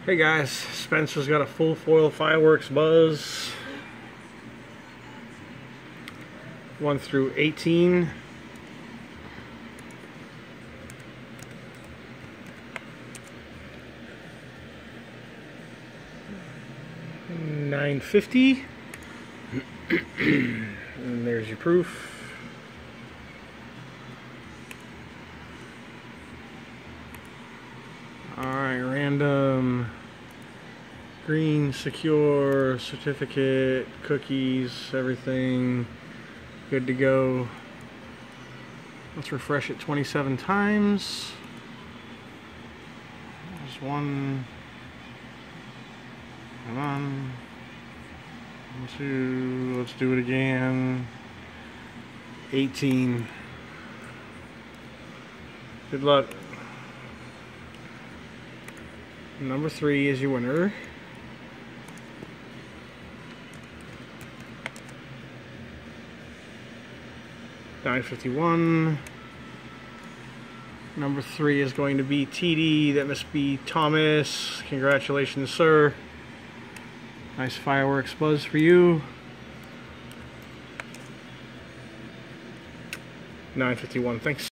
Hey guys, Spencer's got a full foil fireworks buzz. 1 through 18. $9.50. And there's your proof. Alright, random, green, secure, certificate, cookies, everything good to go. Let's refresh it 27 times. There's one. Come on. 1, 2, let's do it again. 18. Good luck. Number 3 is your winner. $9.51. Number 3 is going to be TD. That must be Thomas. Congratulations, sir. Nice fireworks buzz for you. $9.51. Thanks.